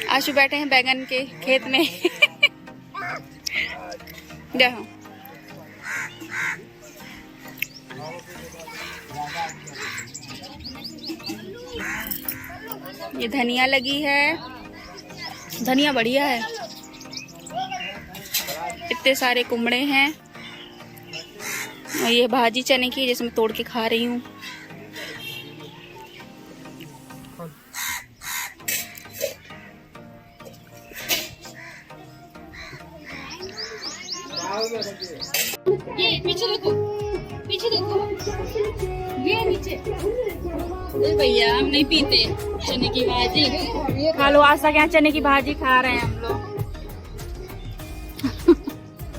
आशु बैठे हैं बैगन के खेत में। देखो ये धनिया लगी है, धनिया बढ़िया है। इतने सारे कुमड़े हैं और ये भाजी चने की जैसे मैं तोड़ के खा रही हूँ। ये पीछे देखो, पीछे देखो, ये नीचे। भैया हम नहीं पीते चने की भाजी। खा लो, आज तक यहाँ चने की भाजी खा रहे हैं हम लोग।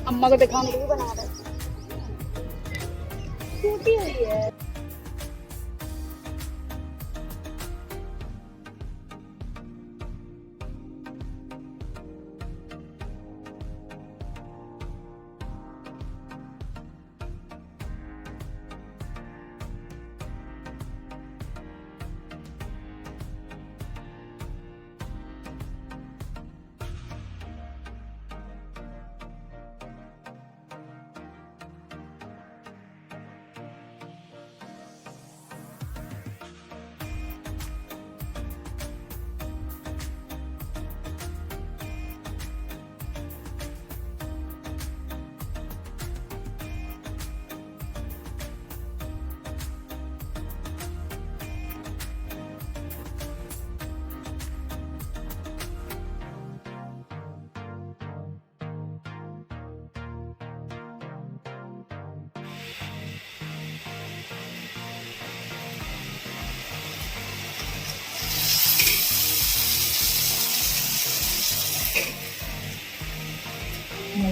अम्मा को दिखाने के लिए बना रहे हैं। टूटी हुई है।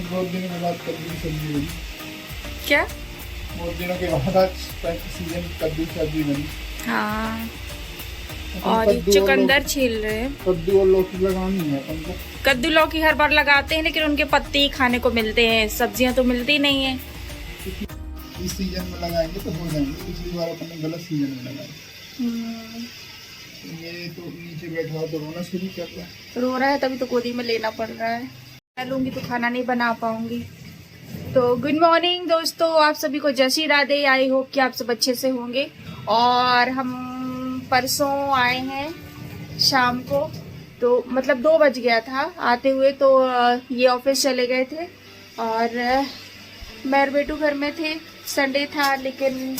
बहुत दिनों के बाद कद्दू की सब्जी बनी। क्या? बहुत दिनों के बाद आज सीजन कद्दू की सब्जी बनी। हाँ, और ये चुकंदर छील रहे हैं। कद्दू और लौकी लगानी है अपन को। कद्दू लौकी हर बार लगाते हैं लेकिन उनके पत्ते ही खाने को मिलते हैं, सब्जियां तो मिलती नहीं है। इस सीजन में लगाएंगे तो हो जाएंगे। पिछली बार अपन ने गलत सीजन में लगाए। ये तो नीचे बैठा हो तो रोना शुरू कर रहा है। रो रहा है तभी तो गोदी में लेना पड़ रहा है। मैं लूंगी तो खाना नहीं बना पाऊंगी। तो गुड मॉर्निंग दोस्तों, आप सभी को जय श्री राधे। आई होप कि आप सब अच्छे से होंगे। और हम परसों आए हैं शाम को, तो मतलब 2 बज गया था आते हुए। तो ये ऑफिस चले गए थे और मैं और बेटू घर में थे। संडे था लेकिन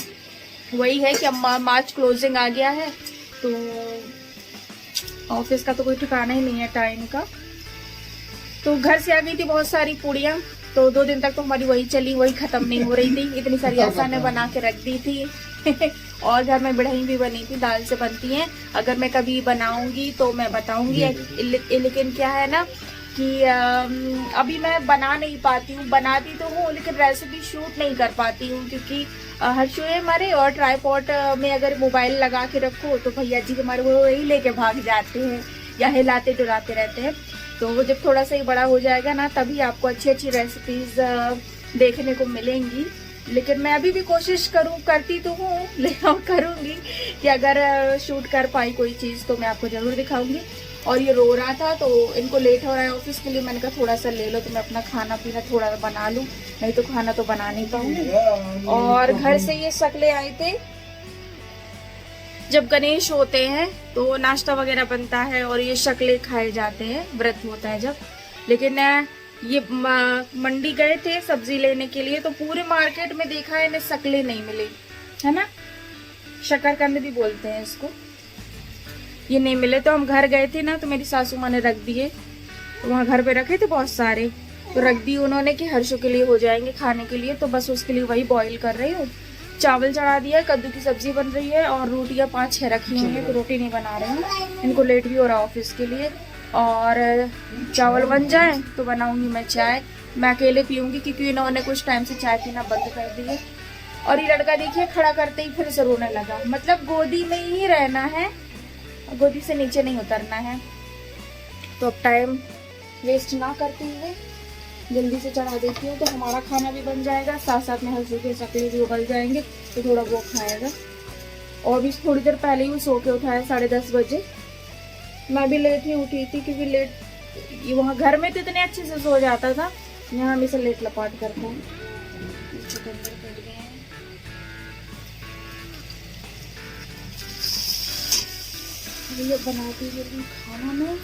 वही है कि अब मार्च क्लोजिंग आ गया है तो ऑफिस का तो कोई ठिकाना ही नहीं है टाइम का। तो घर से आ गई थी बहुत सारी पूड़ियाँ, तो 2 दिन तक तो हमारी वही चली, वही खत्म नहीं हो रही थी। इतनी सारी आशा ने बना के रख दी थी। और घर में बढ़ई भी बनी थी, दाल से बनती हैं। अगर मैं कभी बनाऊंगी तो मैं बताऊंगी। लेकिन क्या है ना कि अभी मैं बना नहीं पाती हूँ। बनाती तो हूँ लेकिन रेसिपी शूट नहीं कर पाती हूँ क्योंकि हर्षु है हमारे, और ट्राईपॉड में अगर मोबाइल लगा के रखो तो भैया जी हमारे वो वही लेके भाग जाते हैं या हिलाते डुलाते रहते हैं। तो वो जब थोड़ा सा ही बड़ा हो जाएगा ना तभी आपको अच्छी अच्छी रेसिपीज देखने को मिलेंगी। लेकिन मैं अभी भी कोशिश करती तो हूँ लेकिन करूँगी कि अगर शूट कर पाई कोई चीज़ तो मैं आपको ज़रूर दिखाऊंगी। और ये रो रहा था तो इनको लेट हो रहा है ऑफिस के लिए। मैंने कहा थोड़ा सा ले लो तो मैं अपना खाना पीना थोड़ा बना लूँ, नहीं तो खाना तो बना नहीं पाऊंगी। और घर से ये शक्लें आए थे। जब गणेश होते हैं तो नाश्ता वगैरह बनता है और ये शक्लें खाए जाते हैं, व्रत होता है जब। लेकिन ये मंडी गए थे सब्जी लेने के लिए तो पूरे मार्केट में देखा है, इन्हें शक्लें नहीं मिली, है ना, शकरकंद भी बोलते हैं इसको। ये नहीं मिले तो हम घर गए थे ना तो मेरी सासू माँ ने रख दिए। वहाँ घर पे रखे थे बहुत सारे, तो रख दिए उन्होंने कि हर्षों के लिए हो जाएंगे खाने के लिए। तो बस उसके लिए वही बॉईल कर रही हूँ। चावल चढ़ा दिया, कद्दू की सब्जी बन रही है और रोटियाँ 5-6 रखी हुई हैं, तो रोटी नहीं बना रही हूँ। इनको लेट भी हो रहा है ऑफिस के लिए। और चावल बन जाए तो बनाऊंगी मैं चाय। मैं अकेले पीऊंगी क्योंकि इन्होंने कुछ टाइम से चाय पीना बंद कर दी है। और ये लड़का देखिए खड़ा करते ही फिर से रोने लगा। मतलब गोदी में ही रहना है, गोदी से नीचे नहीं उतरना है। तो अब टाइम वेस्ट ना करते हुए जल्दी से चढ़ा देती हूँ तो हमारा खाना भी बन जाएगा, साथ साथ में हर्षू के शक्लें भी उबल जाएंगे तो थोड़ा वो खाएगा। और भी थोड़ी देर पहले ही वो सो के उठाया 10:30 बजे, मैं भी लेट ही उठी थी क्योंकि लेट वहाँ घर में तो इतने अच्छे से सो जाता था, यहाँ हमेशा लेट लपाट करता हूँ। ये बनाती जल्दी खाना में।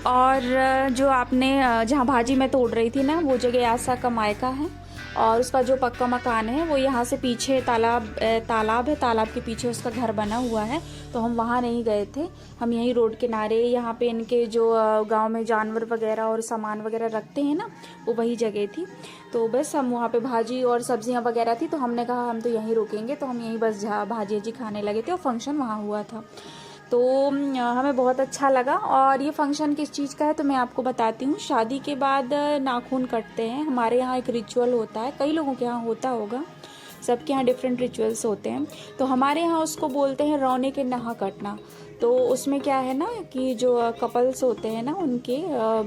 और जो आपने जहाँ भाजी में तोड़ रही थी ना, वो जगह आशा का मायका है और उसका जो पक्का मकान है वो यहाँ से पीछे तालाब है, तालाब के पीछे उसका घर बना हुआ है। तो हम वहाँ नहीं गए थे, हम यहीं रोड किनारे, यहाँ पे इनके जो गांव में जानवर वगैरह और सामान वगैरह रखते हैं ना, वो वही जगह थी। तो बस हम वहाँ पे भाजी और सब्जियाँ वगैरह थी, तो हमने कहा हम तो यहीं रुकेंगे, तो हम यहीं बस भाजी खाने लगे थे और फंक्शन वहाँ हुआ था। तो हमें बहुत अच्छा लगा। और ये फंक्शन किस चीज़ का है तो मैं आपको बताती हूँ। शादी के बाद नाखून कटते हैं, हमारे यहाँ एक रिचुअल होता है, कई लोगों के यहाँ होता होगा, सबके यहाँ डिफरेंट रिचुअल्स होते हैं। तो हमारे यहाँ उसको बोलते हैं रौने के नहा कटना। तो उसमें क्या है ना कि जो कपल्स होते हैं ना, उनके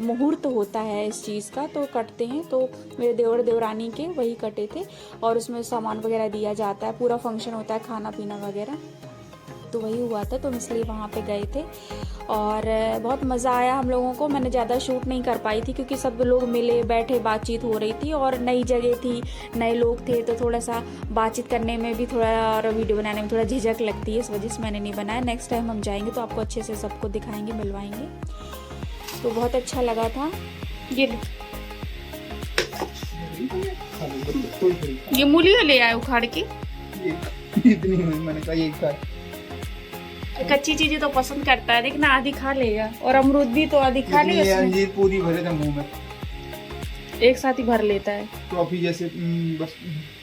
मुहूर्त होता है इस चीज़ का, तो कटते हैं। तो मेरे देवर देवरानी के वही कटे थे और उसमें सामान वगैरह दिया जाता है, पूरा फंक्शन होता है, खाना पीना वगैरह, तो वही हुआ था। तो इसलिए वहाँ पे गए थे और बहुत मज़ा आया हम लोगों को। मैंने ज़्यादा शूट नहीं कर पाई थी क्योंकि सब लोग मिले बैठे, बातचीत हो रही थी और नई जगह थी, नए लोग थे, तो थोड़ा सा बातचीत करने में भी थोड़ा और वीडियो बनाने में थोड़ा झिझक लगती है, इस वजह से मैंने नहीं बनाया। नेक्स्ट टाइम हम जाएंगे तो आपको अच्छे से सबको दिखाएंगे, मिलवाएंगे। तो बहुत अच्छा लगा था। ये मूली ले आए उखाड़ के, इतनी मैंने कहा एक साथ कच्ची चीजें तो पसंद करता है, देखना आधी खा लेगा। और अमरूद भी तो आधी खा लेगा, अंजीर पूरी भरे थे मुंह में, एक साथ ही भर लेता है। टॉफी जैसे बस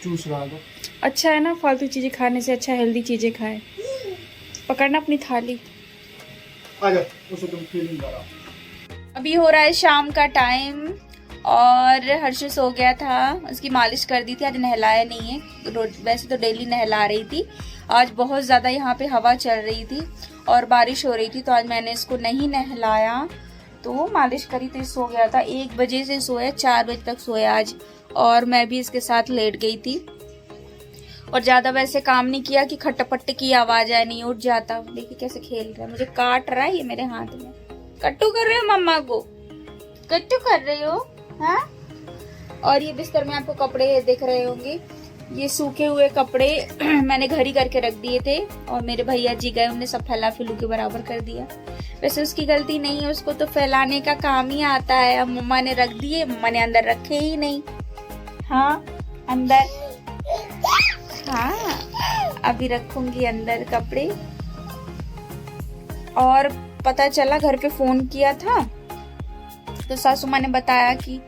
चूस रहा था। अच्छा है ना, फालतू चीजें खाने से अच्छा हेल्दी चीजें खाए। पकड़ना अपनी थाली। आजा, उसे तुम फीलिंग करा। अभी हो रहा है शाम का टाइम और हर्षु सो गया था, उसकी मालिश कर दी थी, आज नहलाया नहीं है। वैसे तो डेली नहला रही थी, आज बहुत ज़्यादा यहाँ पे हवा चल रही थी और बारिश हो रही थी, तो आज मैंने इसको नहीं नहलाया। तो मालिश करी तो सो गया था, 1 बजे से सोया, 4 बजे तक सोया आज। और मैं भी इसके साथ लेट गई थी और ज़्यादा वैसे काम नहीं किया कि खट्टपट्टे की आवाज़ आए, नहीं उठ जाता। देखिए कैसे खेल रहा है, मुझे काट रहा है ये मेरे हाथ में। कट्टू कर रहे हो मम्मा को, कट्टू कर रहे हो हाँ। और ये बिस्तर में आपको कपड़े दिख रहे होंगे, ये सूखे हुए कपड़े मैंने घर ही करके रख दिए थे और मेरे भैया जी गए, उन्हें सब फैला फिलू के बराबर कर दिया। वैसे उसकी गलती नहीं है, उसको तो फैलाने का काम ही आता है। अब मम्मा ने रख दिए, मम्मा ने अंदर रखे ही नहीं। हाँ अंदर, हाँ अभी रखूंगी अंदर कपड़े। और पता चला, घर पे फोन किया था तो सासू माँ ने बताया कि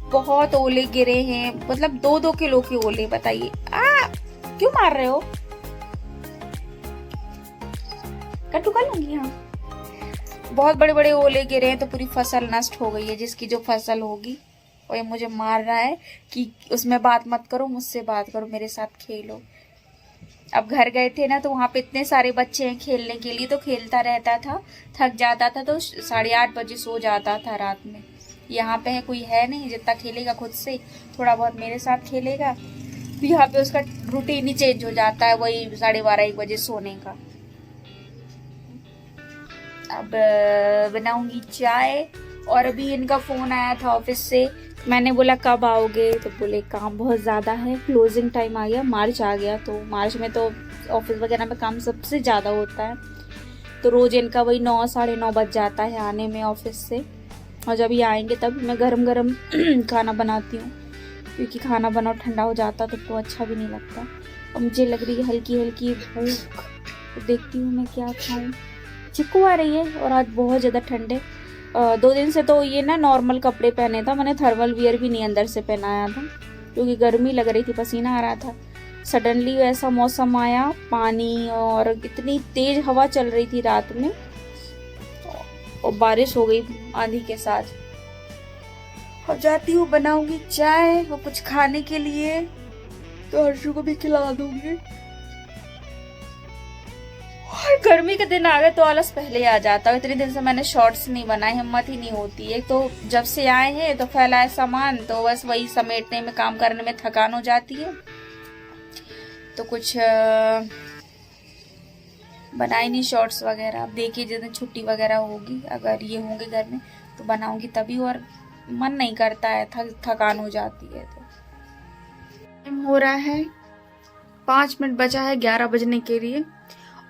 बहुत ओले गिरे हैं, मतलब 2-2 किलो के ओले। बताइए क्यों मार रहे हो, कट्टू कर लूंगी। हाँ बहुत बड़े बड़े ओले गिरे हैं, तो पूरी फसल नष्ट हो गई है, जिसकी जो फसल होगी। और ये मुझे मार रहा है कि उसमें बात मत करो, मुझसे बात करो, मेरे साथ खेलो। अब घर गए थे ना, तो वहाँ पे इतने सारे बच्चे हैं खेलने के लिए, तो खेलता रहता था, थक जाता था तो 8:30 बजे सो जाता था रात में। यहाँ पे है कोई है नहीं, जितना खेलेगा खुद से, थोड़ा बहुत मेरे साथ खेलेगा। तो यहाँ पे उसका रूटीन ही चेंज हो जाता है, वही 12:30-1 बजे सोने का। अब बनाऊंगी चाय। और अभी इनका फोन आया था ऑफिस से, मैंने बोला कब आओगे, तो बोले काम बहुत ज़्यादा है, क्लोजिंग टाइम आ गया, मार्च आ गया। तो मार्च में तो ऑफिस वगैरह में काम सबसे ज़्यादा होता है, तो रोज़ इनका वही 9 साढ़े 9 बज जाता है आने में ऑफिस से। और जब ये आएंगे तब मैं गरम गरम खाना बनाती हूँ, क्योंकि खाना बनाओ ठंडा हो जाता तो अच्छा भी नहीं लगता। और मुझे लग रही है हल्की हल्की भूख, तो देखती हूँ मैं क्या खाऊँ। चिक्कू आ रही है और आज बहुत ज़्यादा ठंडे। 2 दिन से तो ये ना नॉर्मल कपड़े पहने था, मैंने थर्मल वियर भी नहीं अंदर से पहनाया था, क्योंकि गर्मी लग रही थी, पसीना आ रहा था। सडनली ऐसा मौसम आया, पानी और इतनी तेज हवा चल रही थी रात में, और बारिश हो गई आंधी के साथ। अब जाती हूँ, बनाऊंगी चाय और कुछ खाने के लिए, तो हर्षु को भी खिला दूंगी। और गर्मी के दिन आ गए तो आलस पहले आ जाता है। इतने दिन से मैंने शॉर्ट्स नहीं बनाए, हिम्मत ही नहीं होती है। तो जब से आए हैं तो फैलाए सामान, तो बस वही समेटने में, काम करने में थकान हो जाती है। तो कुछ बनाए नहीं शॉर्ट्स वगैरह। अब देखिए जिस दिन छुट्टी वगैरह होगी, अगर ये होंगे घर में तो बनाऊंगी तभी, और मन नहीं करता है, थकान हो जाती है। तो टाइम हो रहा है 5 मिनट बचा है 11 बजने के लिए,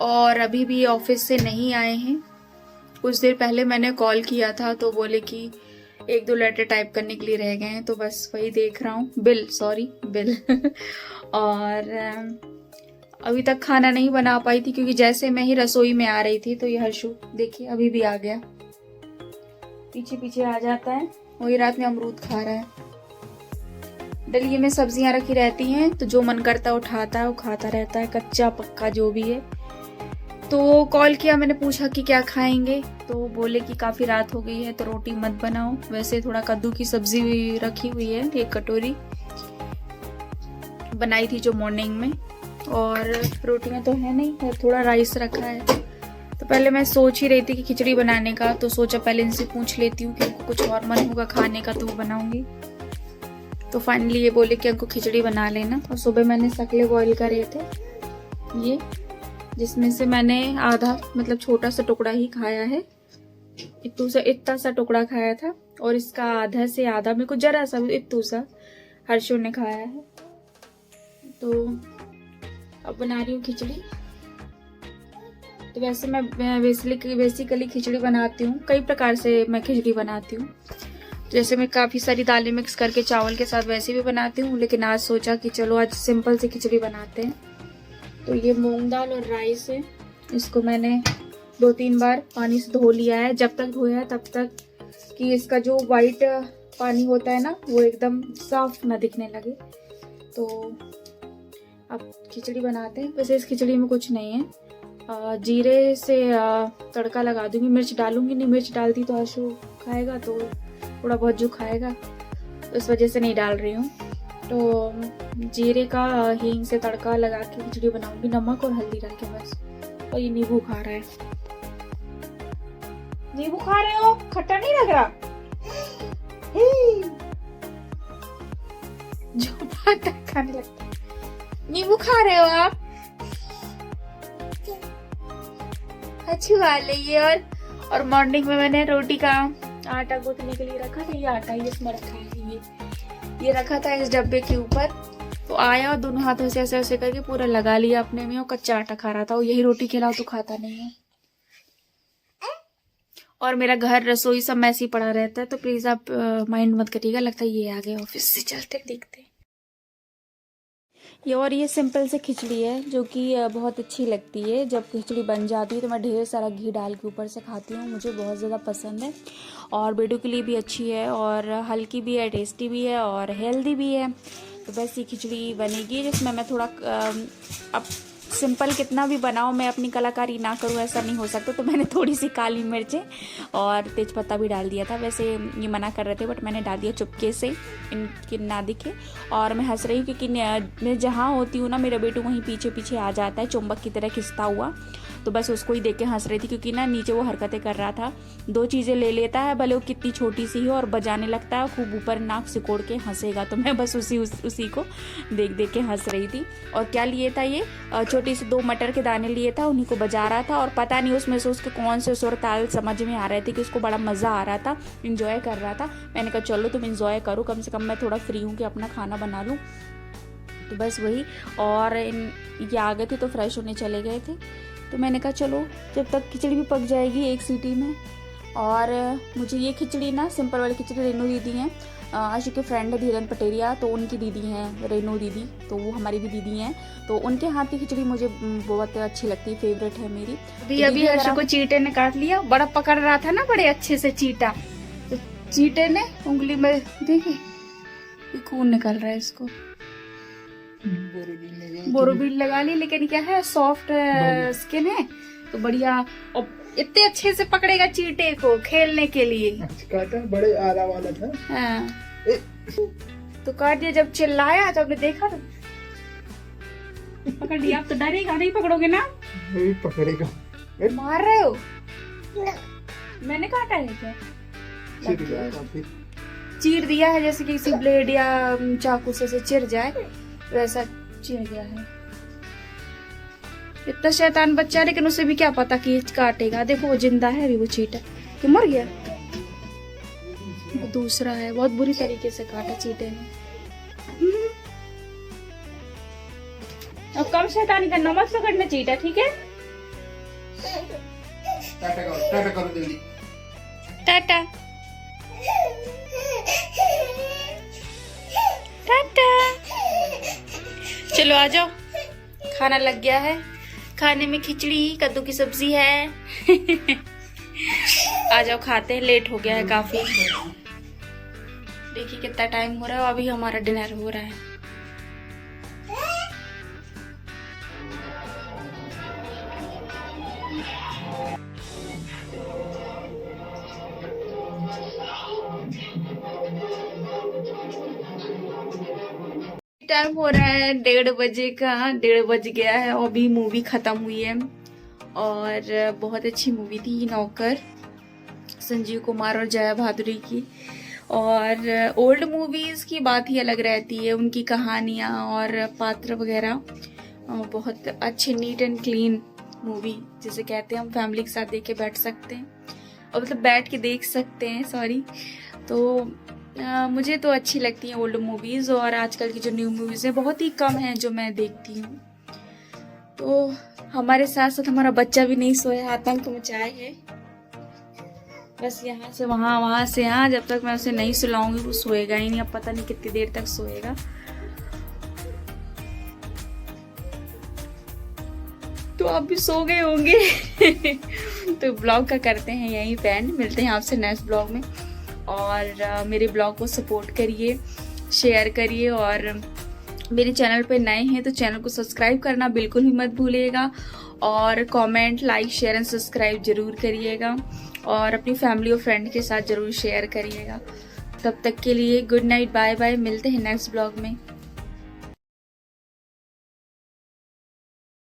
और अभी भी ऑफिस से नहीं आए हैं। कुछ देर पहले मैंने कॉल किया था तो बोले कि 1-2 लेटर टाइप करने के लिए रह गए हैं, तो बस वही देख रहा हूँ। बिल और अभी तक खाना नहीं बना पाई थी, क्योंकि जैसे मैं ही रसोई में आ रही थी तो ये हर्षु देखिए अभी भी आ गया, पीछे पीछे आ जाता है। वही रात में अमरूद खा रहा है। डलिए में सब्जियां रखी रहती हैं तो जो मन करता है उठाता है, वो खाता रहता है, कच्चा पक्का जो भी है। तो कॉल किया, मैंने पूछा कि क्या खाएंगे, तो बोले कि काफी रात हो गई है तो रोटी मत बनाओ। वैसे थोड़ा कद्दू की सब्जी भी रखी हुई है, 1 कटोरी बनाई थी जो मॉर्निंग में, और रोटी में तो है नहीं, और थोड़ा राइस रखा है। तो पहले मैं सोच ही रही थी कि खिचड़ी बनाने का, तो सोचा पहले इनसे पूछ लेती हूँ कि उनको कुछ और मन होगा खाने का तो वो बनाऊंगी। तो फाइनली ये बोले कि हमको खिचड़ी बना लेना। और सुबह मैंने सकले बॉईल करे थे, ये जिसमें से मैंने आधा मतलब छोटा सा टुकड़ा ही खाया है, इतना सा टुकड़ा खाया था, और इसका आधा से आधा मेरे को जरा सा इतू सा हर्षु ने खाया है। तो अब बना रही हूँ खिचड़ी। तो वैसे मैं बेसिकली खिचड़ी बनाती हूँ, कई प्रकार से मैं खिचड़ी बनाती हूँ। जैसे मैं काफ़ी सारी दालें मिक्स करके चावल के साथ वैसे भी बनाती हूँ, लेकिन आज सोचा कि चलो आज सिंपल सी खिचड़ी बनाते हैं। तो ये मूंग दाल और राइस है, इसको मैंने 2-3 बार पानी से धो लिया है। जब तक धोया है तब तक कि इसका जो वाइट पानी होता है ना, वो एकदम साफ ना दिखने लगे। तो अब खिचड़ी बनाते हैं। वैसे इस खिचड़ी में कुछ नहीं है, जीरे से तड़का लगा दूंगी, मिर्च डालूंगी नहीं, मिर्च डालती तो हर्षु खाएगा, तो थोड़ा बहुत जो खाएगा, तो इस वजह से नहीं डाल रही हूँ। तो जीरे का हींग से तड़का लगा के खिचड़ी बनाऊंगी, नमक और हल्दी डाल के बस। और ये नींबू खा रहा है। नींबू खा रहे हो? खट्टा नहीं लग रहा? जो खाने लगता है। नींबू खा रहे हो आप? अच्छी बात है ये। और मॉर्निंग में मैंने रोटी का आटा गूंथने के लिए रखा था, ये आटा ही इसमें रखा है, ये रखा था इस डब्बे के ऊपर। तो आया और दोनों हाथों से ऐसे ऐसे करके पूरा लगा लिया अपने में, और कच्चा आटा खा रहा था। और यही रोटी खिलाओ तो खाता नहीं है। और मेरा घर रसोई सब मैसी पड़ा रहता है, तो प्लीज आप माइंड मत करिएगा। लगता है ये आ गए ऑफिस से, चलते देखते। ये सिंपल से खिचड़ी है जो कि बहुत अच्छी लगती है। जब खिचड़ी बन जाती है तो मैं ढेर सारा घी डाल के ऊपर से खाती हूँ, मुझे बहुत ज़्यादा पसंद है। और बेटों के लिए भी अच्छी है, और हल्की भी है, टेस्टी भी है, और हेल्दी भी है। तो बस ये खिचड़ी बनेगी जिसमें मैं थोड़ा अब सिंपल कितना भी बनाओ, मैं अपनी कलाकारी ना करूँ ऐसा नहीं हो सकता। तो मैंने थोड़ी सी काली मिर्चें और तेज़पत्ता भी डाल दिया था। वैसे ये मना कर रहे थे बट मैंने डाल दिया चुपके से, इनके ना दिखे। और मैं हंस रही हूँ क्योंकि मैं जहाँ होती हूँ ना, मेरा बेटू वहीं पीछे पीछे आ जाता है चुंबक की तरह खिंचता हुआ। तो बस उसको ही देख के हंस रही थी, क्योंकि ना नीचे वो हरकतें कर रहा था। 2 चीज़ें ले लेता है, भले वो कितनी छोटी सी हो, और बजाने लगता है खूब ऊपर नाक सिकोड़ के हंसेगा। तो मैं बस उसी को देख देख के हंस रही थी। और क्या लिए था, ये छोटी सी 2 मटर के दाने लिए था, उन्हीं को बजा रहा था। और पता नहीं उसमें से उसके कौन से सुर ताल समझ में आ रहे थे कि उसको बड़ा मज़ा आ रहा था, इंजॉय कर रहा था। मैंने कहा चलो तुम इंजॉय करो, कम से कम मैं थोड़ा फ्री हूँ कि अपना खाना बना लूँ। तो बस वही। और ये आ गए थे तो फ्रेश होने चले गए थे। तो मैंने कहा चलो जब तक खिचड़ी भी पक जाएगी 1 सीटी में। और मुझे ये खिचड़ी ना, सिंपल वाली खिचड़ी रेनू दीदी हैं, आशु के फ्रेंड है धीरन पटेरिया, तो उनकी दीदी हैं रेनू दीदी, तो वो हमारी भी दीदी हैं। तो उनके हाथ की खिचड़ी मुझे बहुत अच्छी लगती है, फेवरेट है मेरी। अभी आशु को चींटे ने काट लिया, बड़ा पकड़ रहा था ना बड़े अच्छे से चींटा, तो चींटे ने उंगली में देखी खून निकल रहा है इसको, बोरोबिल लगा ली। लेकिन क्या है, सॉफ्ट स्किन है तो बढ़िया। और इतने अच्छे से पकड़ेगा चींटे को खेलने के लिए। काटा बड़े आला वाला था। हाँ। तो काट दिया। जब चिल्लाया तो आपने देखा तो पकड़ लिया। आप तो डरेगा नहीं, पकड़ोगे ना? नहीं पकड़ेगा। मार रहे हो? मैंने काटा है क्या? चीर दिया है, जैसे कि किसी ब्लेड या चाकू से चिर जाए वैसा चिर गया है। इतना शैतान बच्चा है, लेकिन उसे भी क्या पता कि ये काटेगा। देखो वो जिंदा है अभी, वो चीटा कि मर गया। वो दूसरा है, बहुत बुरी तरीके से काटा चीटे ने। अब कम शैतानी करना, मत पकड़ना चीटा, ठीक है? टाटा करो जल्दी। टाटा टाटा। चलो आ जाओ, खाना लग गया है। खाने में खिचड़ी कद्दू की सब्जी है। आ जाओ खाते हैं, लेट हो गया है काफी। देखिए कितना टाइम हो रहा है, अभी हमारा डिनर हो रहा है। टाइम हो रहा है 1:30 बजे का, 1:30 बज गया है। अभी मूवी खत्म हुई है और बहुत अच्छी मूवी थी नौकर, संजीव कुमार और जया भादुरी की। और ओल्ड मूवीज की बात ही अलग रहती है, उनकी कहानियाँ और पात्र वगैरह बहुत अच्छे, नीट एंड क्लीन मूवी जिसे कहते हैं। हम फैमिली के साथ देख के बैठ सकते हैं, और मतलब बैठ के देख सकते हैं, सॉरी। तो मुझे तो अच्छी लगती हैं ओल्ड मूवीज़, और आजकल की जो न्यू मूवीज़ हैं बहुत ही कम हैं जो मैं देखती हूँ। तो हमारे साथ साथ हमारा बच्चा भी नहीं सोया, आतंक मचाए है। बस यहाँ से वहाँ, वहाँ से यहाँ, जब तक मैं उसे नहीं सुलाऊंगी वो सोएगा ही नहीं। अब पता नहीं कितनी देर तक सोएगा। तो आप भी सो गए होंगे। तो ब्लॉग का करते हैं यहीं पे एंड, मिलते हैं आपसे नेक्स्ट ब्लॉग में। और मेरे ब्लॉग को सपोर्ट करिए, शेयर करिए, और मेरे चैनल पे नए हैं तो चैनल को सब्सक्राइब करना बिल्कुल भी मत भूलिएगा। और comment, like, share and subscribe जरूर करिएगा, और अपनी फैमिली और फ्रेंड के साथ जरूर शेयर करिएगा। तब तक के लिए गुड नाइट, बाय बाय, मिलते हैं नेक्स्ट ब्लॉग में।